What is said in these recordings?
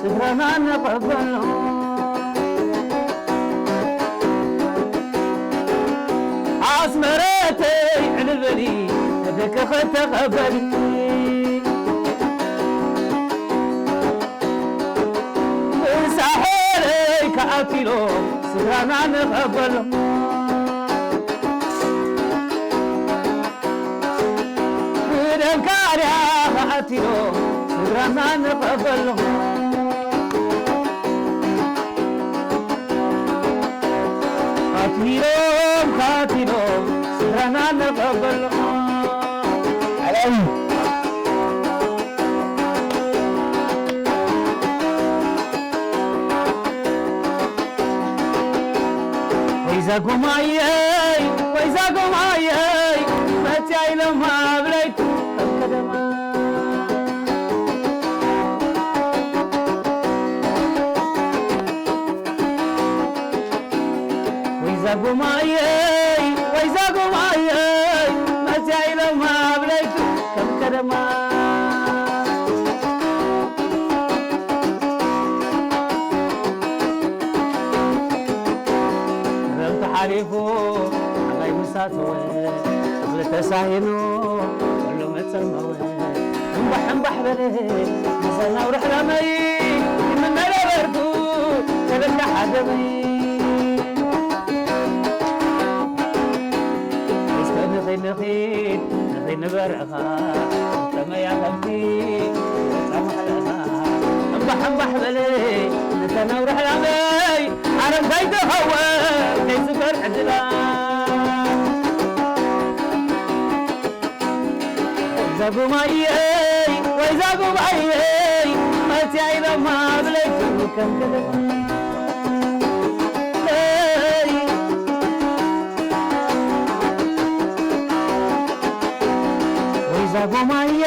سفرنا نقبله عصمرتي على البلي هذاك خد تقبلي ساحري كأكيلو سفرنا نقبله بدنكاريا كأكيلو سفرنا نقبله كاتيرو سرنا نقبل علي وإذا قماي ما تعيلو ما بليت القدما وإذا قماي ما تعيلو ما بليت كم كدما رمت حريفو عغاي مساتو قبل تساهنو كله متسمو انبح بلي نزلنا ورحنا مي من ملا بردو تبلع حدمي نخيل برقها كما يا قلبي سامح لها انبح بلي نتنا وروح لامي عرب زيد هوا كيس فرحتنا زابو ماي ويزابو ماي ما تعيل ما بليت كم كذا وإذا قماي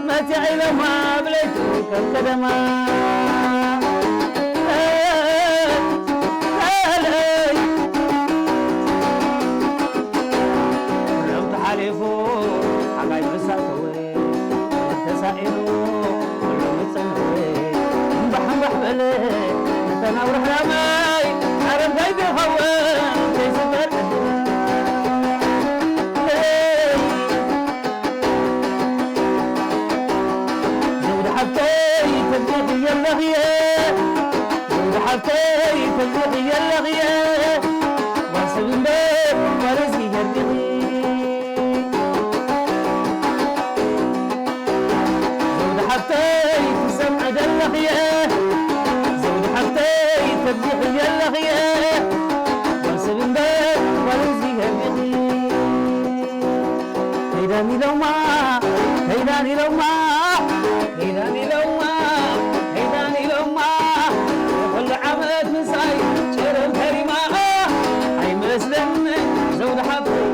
ما تعيل ما بليت كم كدما لو تحالفو حقاي بساتوي تسائلو كله متسنوي انبح بلي نتنا وروح لامي عرب زيد هوا كيس فرحتنا حبتي تلقي اللغية واسب البيت ورزقي يرتقي زود حبتي سمع اللغية زود حبتي تلقي اللغية واسب البيت ورزقي يرتقي هيداني لو ما هيداني لو ما هيداني لو ما هيداني لو ما كل عمد مساي شرم كريمة هاي مسلم زود حبي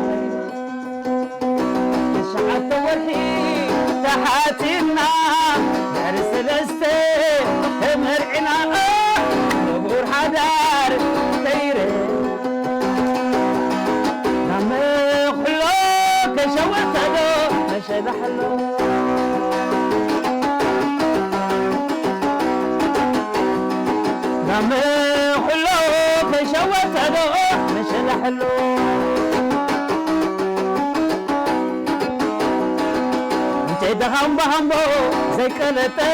شعبت والحي تحاتنا دارس الستي مرعنا نبور حدار تيري لما يخلوك شوت له مشهد حلو لما حلوك شوت له مشهد حلو انت دهم بهمبو زي كلته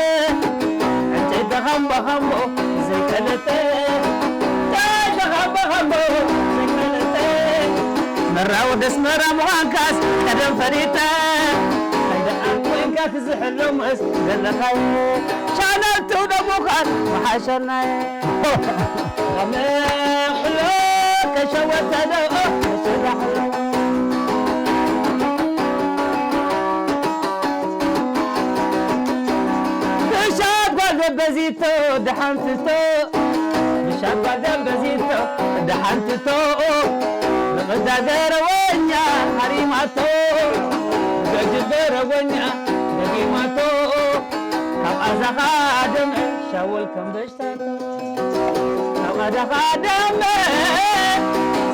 انت دهم بهمبو زي كلته دهم بهمبو زي كلته مرة ودس مرة مهانكاس قدم فريته هيدا وين كاك زحلو مس قال خاي شانلتو دبوخان وحشرنا لما حلوك شوت له مشهد حلو بزيتو دحنتو مشابه بزيتو دحنتو لغدا دروانيا حريماتو بجبر ونيا دقيماتو كم أزخادم شاول كم بشتاتو كم أزخادم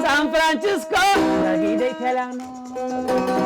سان فرانسيسكو دقيدي كلامو